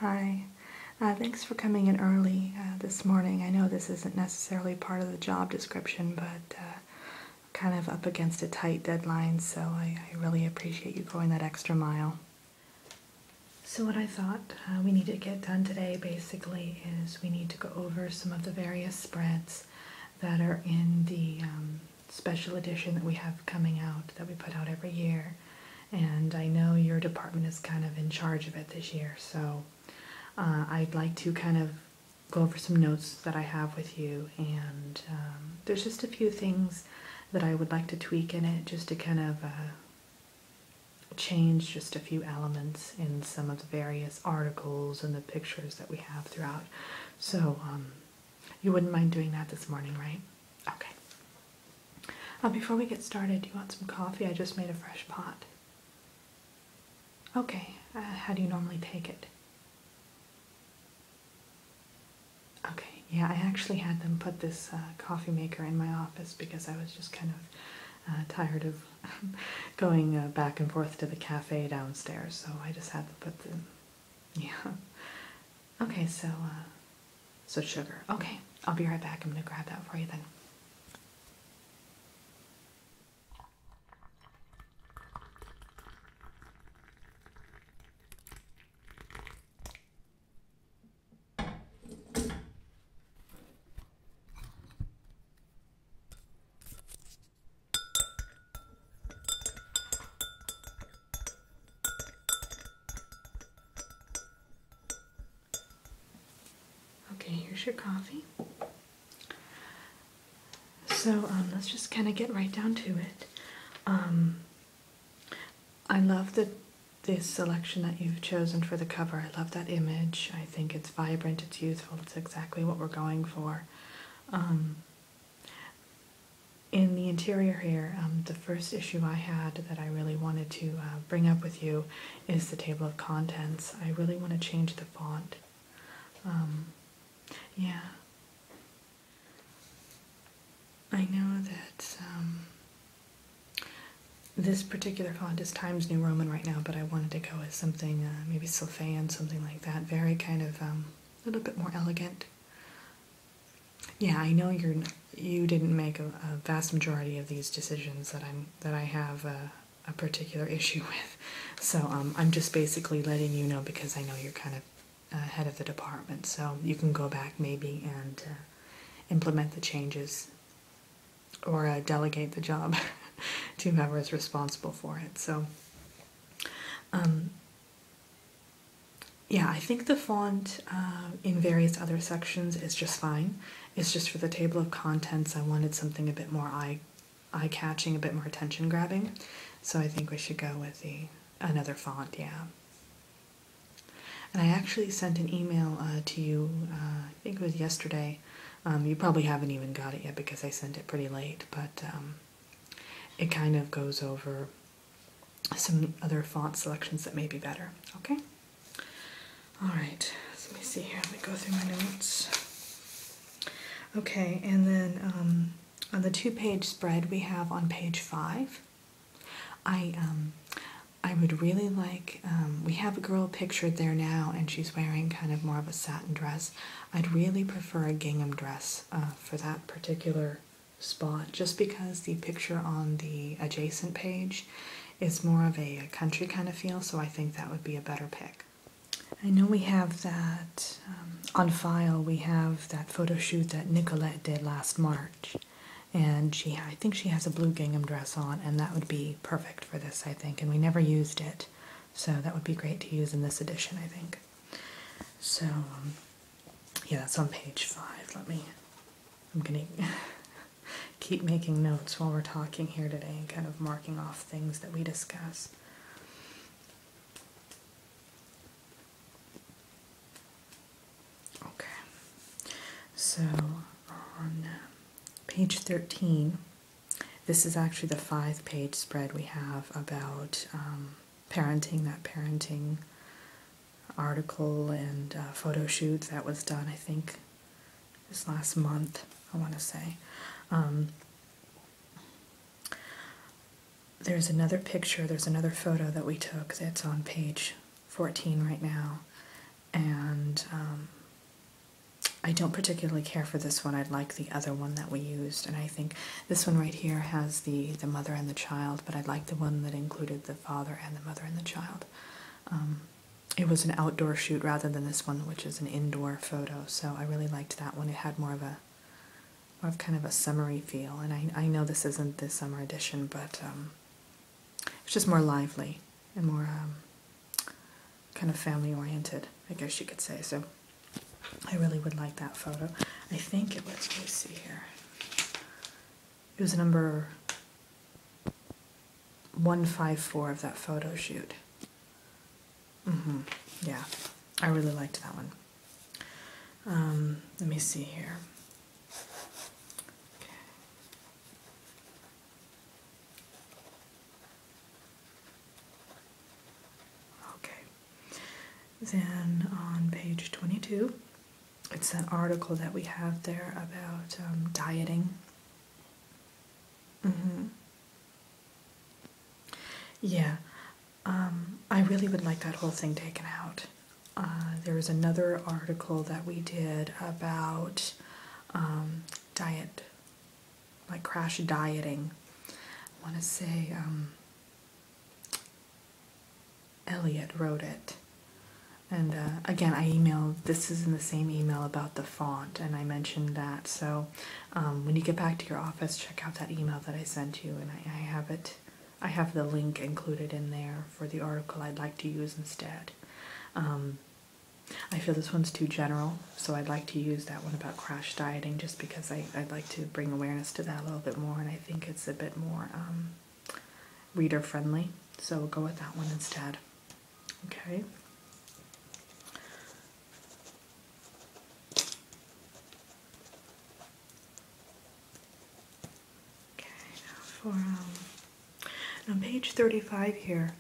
Hi. Thanks for coming in early this morning. I know this isn't necessarily part of the job description, but kind of up against a tight deadline, so I really appreciate you going that extra mile. So what I thought we need to get done today basically is we need to go over some of the various spreads that are in the special edition that we have coming out, that we put out every year. And I know your department is kind of in charge of it this year, so I'd like to kind of go over some notes that I have with you, and there's just a few things that I would like to tweak in it just to kind of change just a few elements in some of the various articles and the pictures that we have throughout. So you wouldn't mind doing that this morning, right? Okay. Before we get started, do you want some coffee? I just made a fresh pot. Okay. How do you normally take it? Okay, yeah, I actually had them put this coffee maker in my office because I was just kind of tired of going back and forth to the cafe downstairs, so I just had to put the, yeah. Okay, so sugar. Okay, I'll be right back. I'm gonna grab that for you then. Okay, here's your coffee. So let's just kind of get right down to it. I love this selection that you've chosen for the cover. I love that image. I think it's vibrant, it's youthful, it's exactly what we're going for. In the interior here, the first issue I had that I really wanted to bring up with you is the table of contents. I really want to change the font. Yeah. I know that this particular font is Times New Roman right now, but I wanted to go with something, maybe Sylphean, something like that. Very kind of a little bit more elegant. Yeah, I know you didn't make a vast majority of these decisions that I have a particular issue with. So I'm just basically letting you know because I know you're kind of head of the department. So you can go back maybe and implement the changes or delegate the job to whoever is responsible for it. So yeah, I think the font in various other sections is just fine. It's just for the table of contents, I wanted something a bit more eye-catching, a bit more attention-grabbing. So I think we should go with another font, yeah. And I actually sent an email to you, I think it was yesterday. You probably haven't even got it yet because I sent it pretty late, but it kind of goes over some other font selections that may be better, okay? All right, so let me see here. Let me go through my notes. Okay, and then on the 2-page spread we have on page 5, I would really like, we have a girl pictured there now and she's wearing kind of more of a satin dress. I'd really prefer a gingham dress for that particular spot, just because the picture on the adjacent page is more of a country kind of feel, so I think that would be a better pick. I know we have that on file. We have that photo shoot that Nicolette did last March, and I think she has a blue gingham dress on, and that would be perfect for this, I think, and we never used it, so that would be great to use in this edition, I think. So yeah, that's on page 5. I'm gonna keep making notes while we're talking here today and kind of marking off things that we discuss. Okay, so on page 13, this is actually the 5-page spread we have about parenting, that parenting article and photo shoot that was done, I think, this last month, I want to say. There's another picture, there's another photo that we took that's on page 14 right now, And I don't particularly care for this one. I like the other one that we used, and I think this one right here has the mother and the child, but I like the one that included the father and the mother and the child. It was an outdoor shoot rather than this one, which is an indoor photo, so I really liked that one. It had more of kind of a summery feel, and I know this isn't the summer edition, but it's just more lively and more kind of family oriented, I guess you could say. So I really would like that photo. I think it was, let me see here, it was number 154 of that photo shoot. Yeah, I really liked that one. Let me see here. Okay. Then on page 22, it's that article that we have there about dieting. Yeah, I really would like that whole thing taken out. There was another article that we did about diet, like crash dieting. I want to say Elliot wrote it. And again, I emailed, this is in the same email about the font, and I mentioned that. So when you get back to your office, check out that email that I sent you, and I have it. I have the link included in there for the article I'd like to use instead. I feel this one's too general, so I'd like to use that one about crash dieting just because I'd like to bring awareness to that a little bit more, and I think it's a bit more reader friendly. So we'll go with that one instead. Okay. For on page 35 here,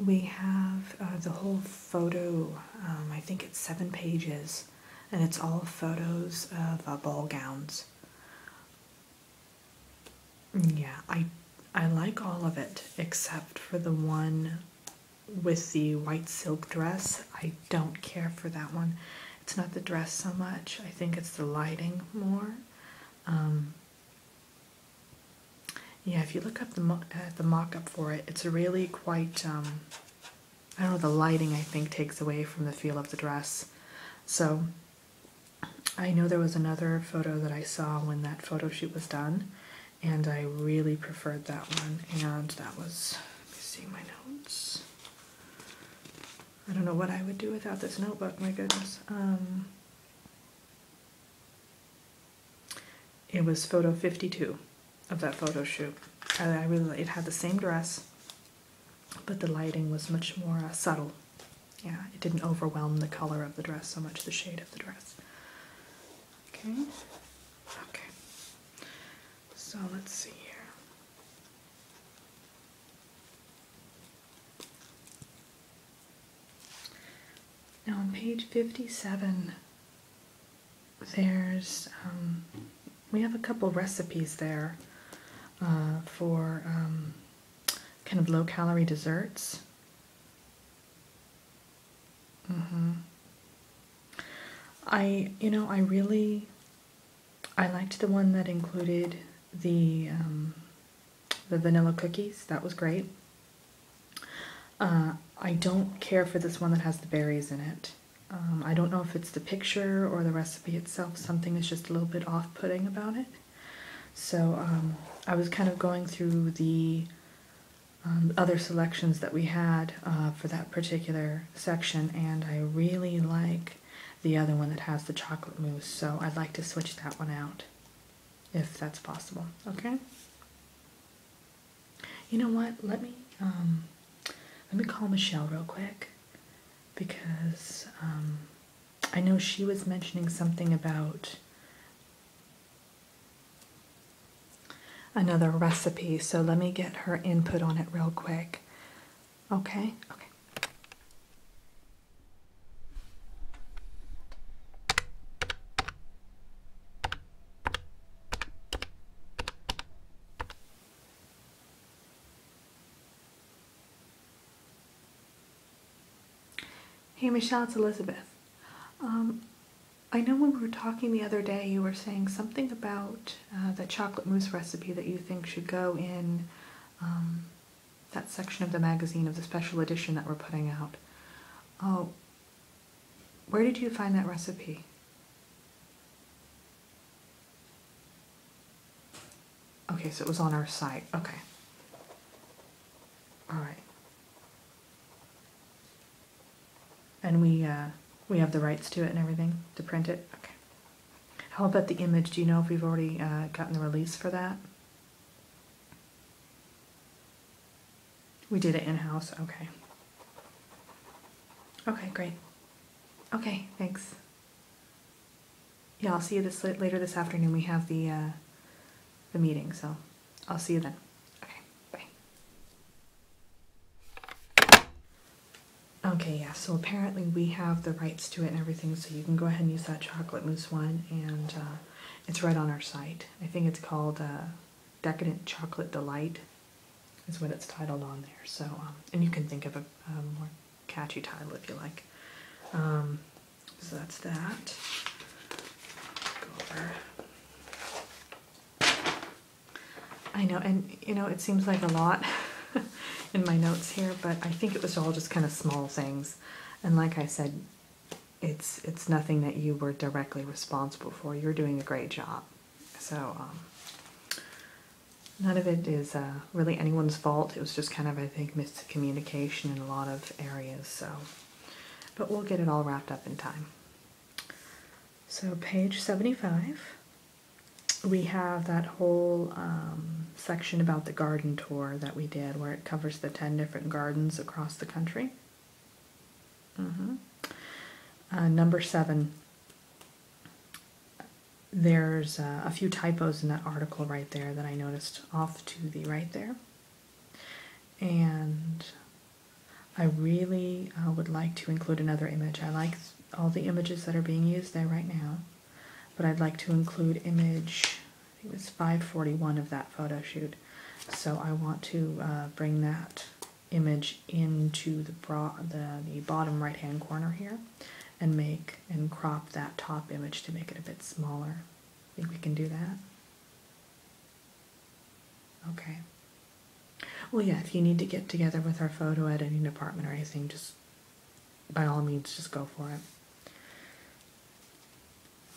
we have the whole photo. I think it's 7 pages, and it's all photos of ball gowns. Yeah, I like all of it except for the one with the white silk dress. I don't care for that one. It's not the dress so much. I think it's the lighting more. Yeah, if you look up the mock-up for it, it's really quite, I don't know, the lighting I think takes away from the feel of the dress. So I know there was another photo that I saw when that photo shoot was done, and I really preferred that one, and that was, let me see my notes. I don't know what I would do without this notebook, my goodness. It was photo 52 of that photo shoot. I really, it had the same dress, but the lighting was much more subtle. Yeah, it didn't overwhelm the color of the dress so much, the shade of the dress. Okay, okay. So let's see here. Now on page 57, there's, we have a couple recipes there for kind of low-calorie desserts. I liked the one that included the vanilla cookies. That was great. I don't care for this one that has the berries in it. I don't know if it's the picture or the recipe itself. Something is just a little bit off-putting about it. So I was kind of going through the other selections that we had for that particular section, and I really like the other one that has the chocolate mousse, so I'd like to switch that one out, if that's possible. Okay? You know what? Let me call Michelle real quick, because I know she was mentioning something about another recipe, so let me get her input on it real quick. Okay? Okay. Hey Michelle, it's Elizabeth. I know when we were talking the other day, you were saying something about the chocolate mousse recipe that you think should go in that section of the magazine of the special edition that we're putting out. Oh, where did you find that recipe? Okay, so it was on our site. Okay. All right. And we have the rights to it and everything to print it. Okay. How about the image? Do you know if we've already gotten the release for that? We did it in-house. Okay. Okay, great. Okay, thanks. Yeah, I'll see you later this afternoon. We have the meeting, so I'll see you then. Okay, bye. Okay, yeah, so apparently we have the rights to it and everything, so you can go ahead and use that chocolate mousse one, and it's right on our site. I think it's called Decadent Chocolate Delight is what it's titled on there. So, and you can think of a more catchy title if you like. So that's that. Go over. I know, and you know, it seems like a lot in my notes here, but I think it was all just kind of small things. And like I said, it's nothing that you were directly responsible for. You're doing a great job. So none of it is really anyone's fault. It was just kind of, I think, miscommunication in a lot of areas. So, but we'll get it all wrapped up in time. So page 75, we have that whole section about the garden tour that we did, where it covers the 10 different gardens across the country. Number 7, there's a few typos in that article right there that I noticed off to the right there. And I really would like to include another image. I like all the images that are being used there right now, but I'd like to include image, I think it was 541 of that photo shoot. So I want to bring that image into the bottom right hand corner here and crop that top image to make it a bit smaller. Think we can do that? Okay. Well, yeah, if you need to get together with our photo editing department or anything, just by all means, just go for it.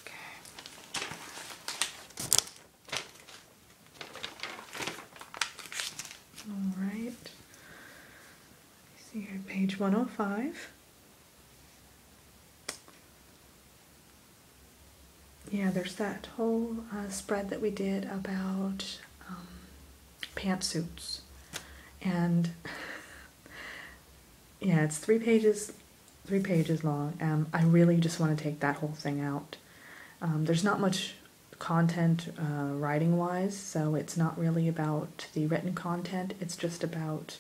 Okay. All right. See here, page 105. Yeah, there's that whole spread that we did about pantsuits. And yeah, it's 3 pages long. I really just want to take that whole thing out. There's not much content writing-wise, so it's not really about the written content. It's just about,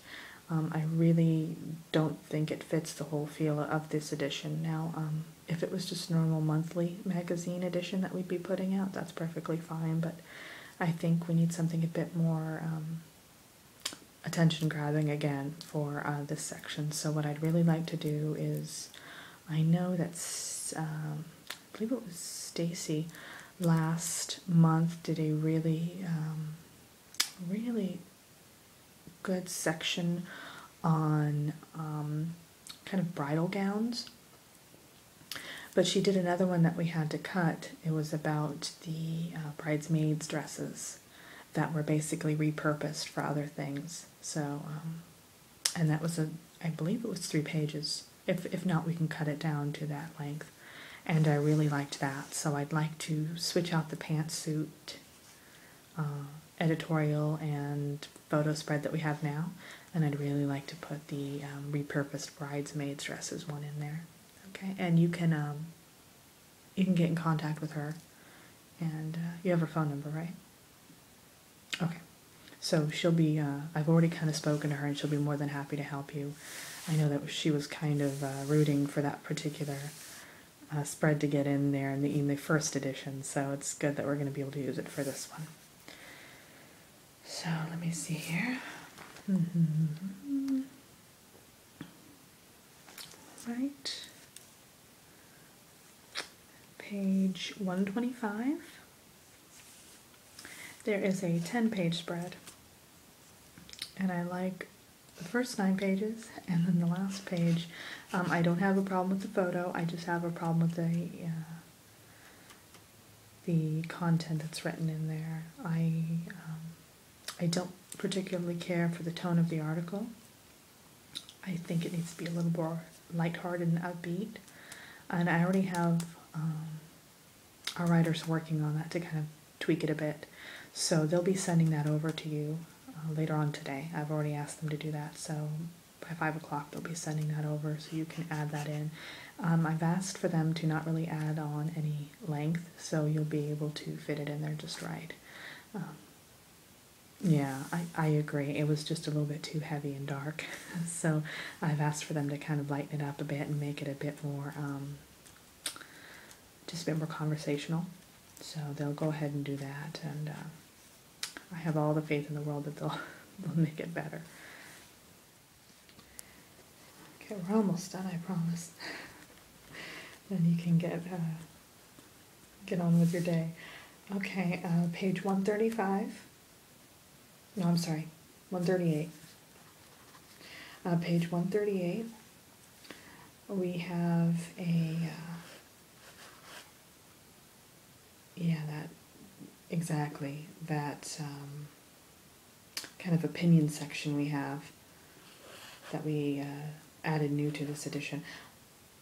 I really don't think it fits the whole feel of this edition. Now, if it was just a normal monthly magazine edition that we'd be putting out, that's perfectly fine, but I think we need something a bit more attention-grabbing again for this section. So what I'd really like to do is, I know that, I believe it was Stacy last month did a really, really good section on kind of bridal gowns. But she did another one that we had to cut. It was about the bridesmaids' dresses that were basically repurposed for other things. So, and that was I believe it was 3 pages. If not, we can cut it down to that length. And I really liked that. So I'd like to switch out the pantsuit editorial and photo spread that we have now. And I'd really like to put the repurposed bridesmaids' dresses one in there. Okay, and you can get in contact with her, and you have her phone number, right? Okay, so she'll be, I've already kind of spoken to her, and she'll be more than happy to help you. I know that she was kind of rooting for that particular spread to get in there in the first edition, so it's good that we're going to be able to use it for this one. So let me see here. Right. page 125, there is a 10-page spread, and I like the first 9 pages, and then the last page. I don't have a problem with the photo, I just have a problem with the content that's written in there. I don't particularly care for the tone of the article. I think it needs to be a little more lighthearted and upbeat, and I already have our writers working on that to kind of tweak it a bit, so they'll be sending that over to you later on today. I've already asked them to do that, so by 5 o'clock they'll be sending that over so you can add that in. I've asked for them to not really add on any length, so you'll be able to fit it in there just right. Yeah, I agree. It was just a little bit too heavy and dark, so I've asked for them to kind of lighten it up a bit and make it a bit more, just a bit more conversational. So they'll go ahead and do that, and I have all the faith in the world that they'll make it better. Okay, we're almost done, I promise. Then you can get on with your day. Okay, page 135. No, I'm sorry, 138. Page 138, we have a, that kind of opinion section we have that we added new to this edition.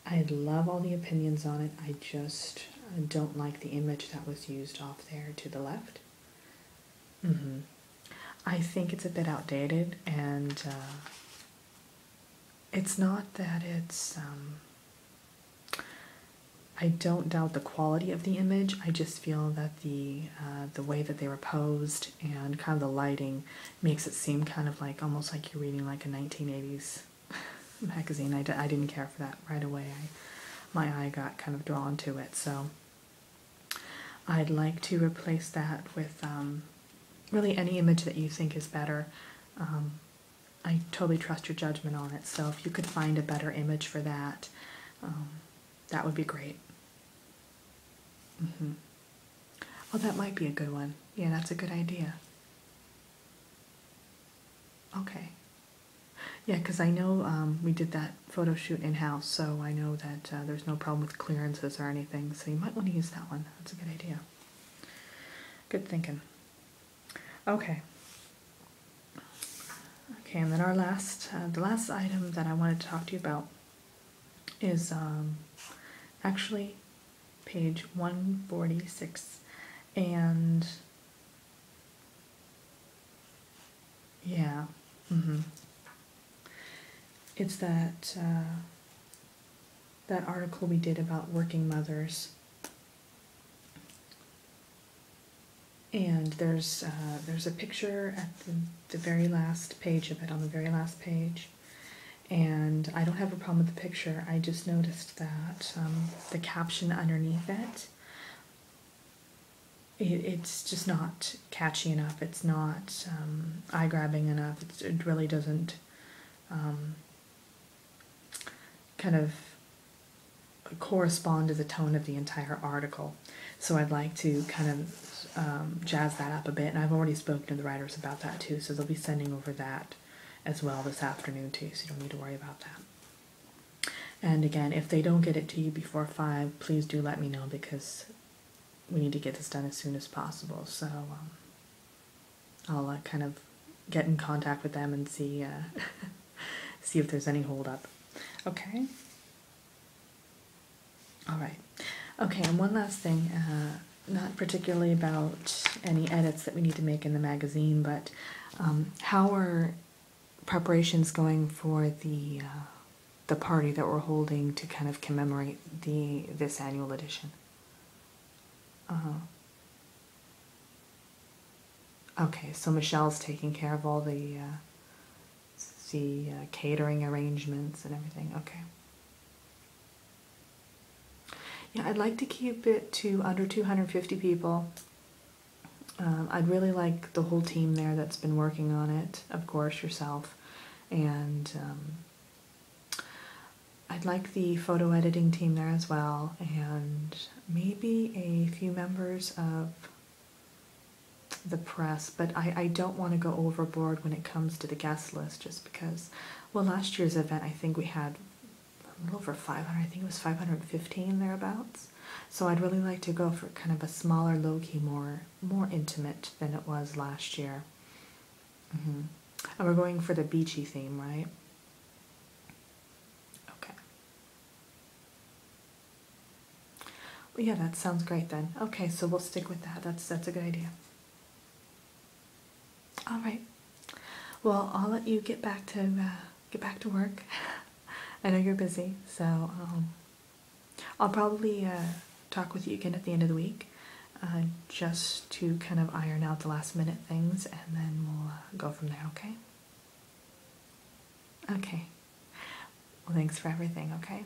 I love all the opinions on it, I just don't like the image that was used off there to the left. I think it's a bit outdated, and it's not that it's, I don't doubt the quality of the image, I just feel that the way that they were posed and kind of the lighting makes it seem kind of like, almost like you're reading like a 1980s magazine. I didn't care for that right away. My eye got kind of drawn to it, so I'd like to replace that with really any image that you think is better. I totally trust your judgment on it, so if you could find a better image for that, that would be great. Oh, that might be a good one. Yeah, that's a good idea. Okay. Yeah, because I know we did that photo shoot in-house, so I know that there's no problem with clearances or anything, so you might want to use that one. That's a good idea. Good thinking. Okay. Okay, and then our last, the last item that I wanted to talk to you about is actually page 146, and yeah, it's that that article we did about working mothers. And there's a picture at the very last page of it, on the very last page. And I don't have a problem with the picture, I just noticed that the caption underneath it's just not catchy enough, it's not eye-grabbing enough, it really doesn't kind of correspond to the tone of the entire article. So I'd like to kind of jazz that up a bit, and I've already spoken to the writers about that too, so they'll be sending over that as well this afternoon too, so you don't need to worry about that. And again, if they don't get it to you before 5, please do let me know, because we need to get this done as soon as possible. So I'll kind of get in contact with them and see see if there's any hold up. Okay. All right. Okay, and one last thing, not particularly about any edits that we need to make in the magazine, but how are preparations going for the party that we're holding to kind of commemorate this annual edition? Okay, so Michelle's taking care of all the catering arrangements and everything. Okay. Yeah, I'd like to keep it to under 250 people. I'd really like the whole team there that's been working on it, of course, yourself, and I'd like the photo editing team there as well, and maybe a few members of the press, but I don't want to go overboard when it comes to the guest list just because, well, last year's event I think we had a little over 500, I think it was 515 thereabouts. So I'd really like to go for kind of a smaller, low-key, more intimate than it was last year. And we're going for the beachy theme, right? Okay. Well, yeah, that sounds great then. Okay, so we'll stick with that. That's a good idea. All right. Well, I'll let you get back to work. I know you're busy, so I'll probably talk with you again at the end of the week, just to kind of iron out the last minute things, and then we'll go from there. Okay. Okay. Well, thanks for everything. Okay.